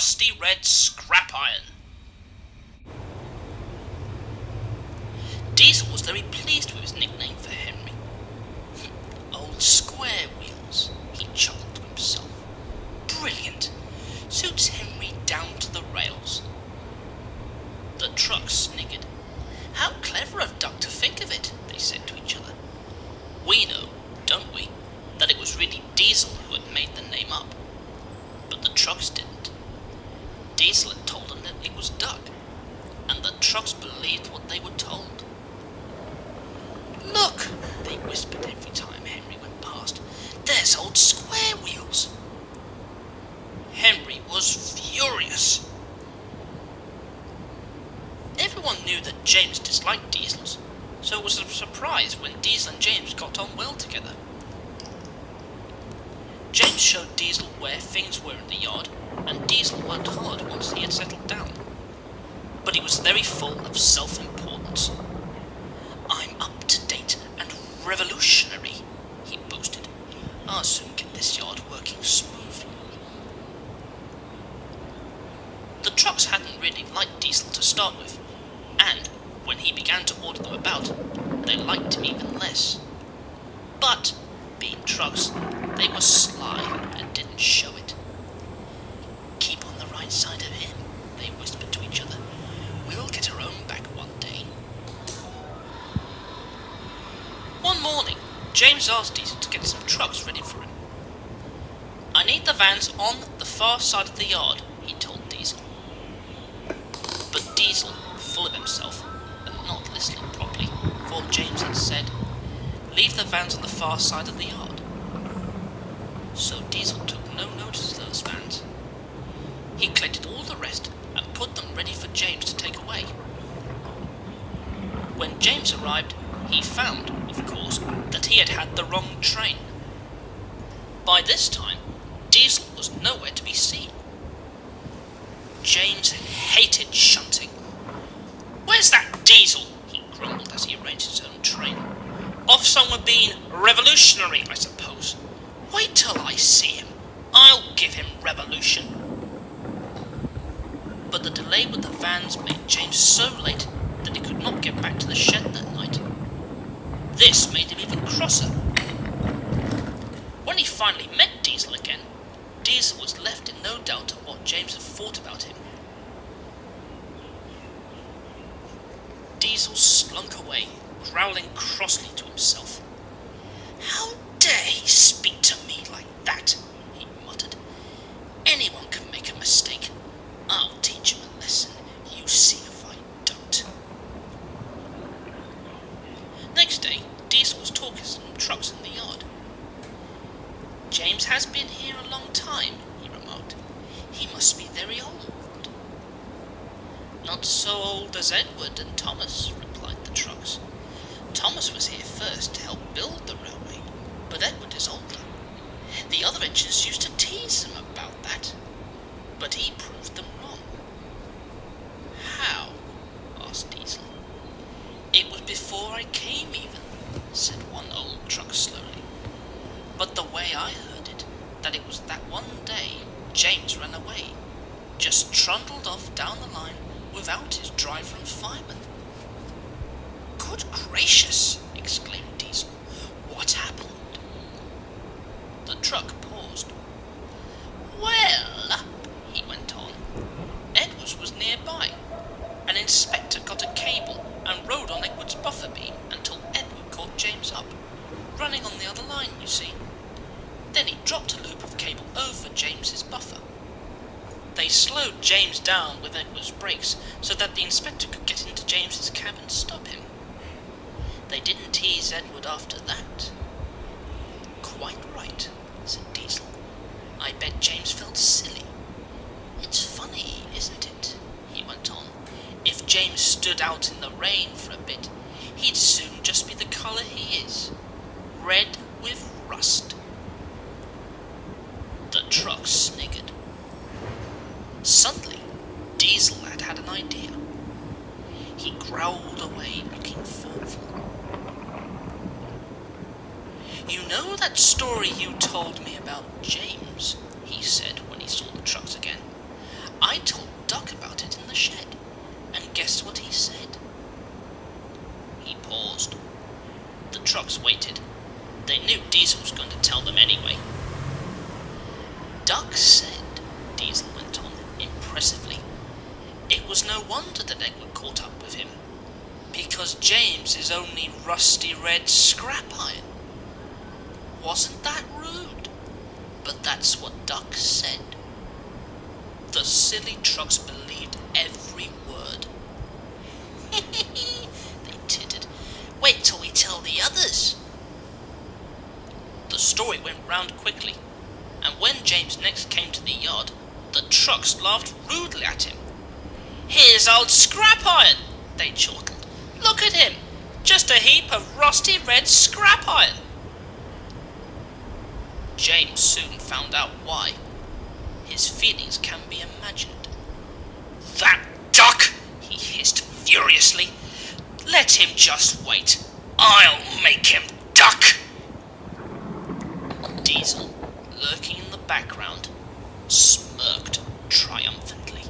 rusty red scrap iron. Diesel was very pleased with his nickname for Henry. Old square wheels, he chuckled to himself. Brilliant! Suits Henry down to the rails. The trucks sniggered. How clever of Duck to think of it, they said to each other. We know, don't we, that it was really Diesel who had made the name up. But the trucks didn't. Diesel had told them that it was Duck, and the trucks believed what they were told. Look, they whispered every time Henry went past. There's old square wheels. Henry was furious. Everyone knew that James disliked Diesels, so it was a surprise when Diesel and James got on well together. James showed Diesel where things were in the yard, and Diesel worked hard once he had settled down. But he was very full of self-importance. I'm up to date and revolutionary, he boasted. I'll soon get this yard working smoothly. The trucks hadn't really liked Diesel to start with, and when he began to order them about, they liked him even less. But, being trucks, they were sly and didn't show it. Keep on the right side of him, they whispered to each other. We'll get our own back one day. One morning, James asked Diesel to get some trucks ready for him. I need the vans on the far side of the yard, he told Diesel. But Diesel, full of himself, and not listening properly, for James had said, leave the vans on the far side of the yard. So Diesel took no notice of those vans. He collected all the rest and put them ready for James to take away. When James arrived, he found, of course, that he had had the wrong train. By this time, Diesel was nowhere to be seen. James hated shunting. Where's that Diesel? He grumbled as he arranged his own train. Off somewhere being revolutionary, I suppose. Wait till I see him. I'll give him revolution. But the delay with the vans made James so late that he could not get back to the shed that night. This made him even crosser. When he finally met Diesel again, Diesel was left in no doubt of what James had thought about him. Diesel slunk away, growling crossly to himself. How dare he speak to me like that? He muttered. Anyone can make a mistake. I'll teach him a lesson. You see if I don't. Next day, Diesel was talking to some trucks in the yard. James has been here a long time, he remarked. He must be very old. Not so old as Edward and Thomas, replied the trucks. Thomas was here first to help build the railway, but Edward is older. The other engineers used to tease him about that, but he proved them wrong. How? Asked Diesel. It was before I came even, said one old truck slowly. But the way I heard it, that it was that one day James ran away, just trundled off down the line without his driver and fireman. Good gracious, exclaimed Diesel. What happened? The truck paused. Well, he went on, Edwards was nearby. An inspector got a cable and rode on Edward's buffer beam until Edward caught James up, running on the other line, you see. Then he dropped a loop of cable over James's buffer. They slowed James down with Edward's brakes so that the inspector could get into James's cab and stop him. They didn't tease Edward after that. Quite right, said Diesel. I bet James felt silly. It's funny, isn't it? He went on. If James stood out in the rain for a bit, he'd soon just be the colour he is. Red with rust. The truck sniggered. Suddenly, Diesel had an idea. He growled away, looking thoughtful. You know that story you told me about James? He said when he saw the trucks again. I told Duck about it in the shed, and guess what he said? He paused. The trucks waited. They knew Diesel was going to tell them anyway. Duck said, Diesel went on impressively, it was no wonder that Edward caught up with him, because James is only rusty red scrap iron. Wasn't that rude? But that's what Duck said. The silly trucks believed every word. They tittered. Wait till we tell the others. The story went round quickly, and when James next came to the yard, the trucks laughed rudely at him. Here's old scrap iron, they chortled. Look at him, just a heap of rusty red scrap iron. James soon found out why. His feelings can be imagined. That Duck, he hissed furiously. Let him just wait. I'll make him duck. Diesel, lurking in the background, smirked triumphantly.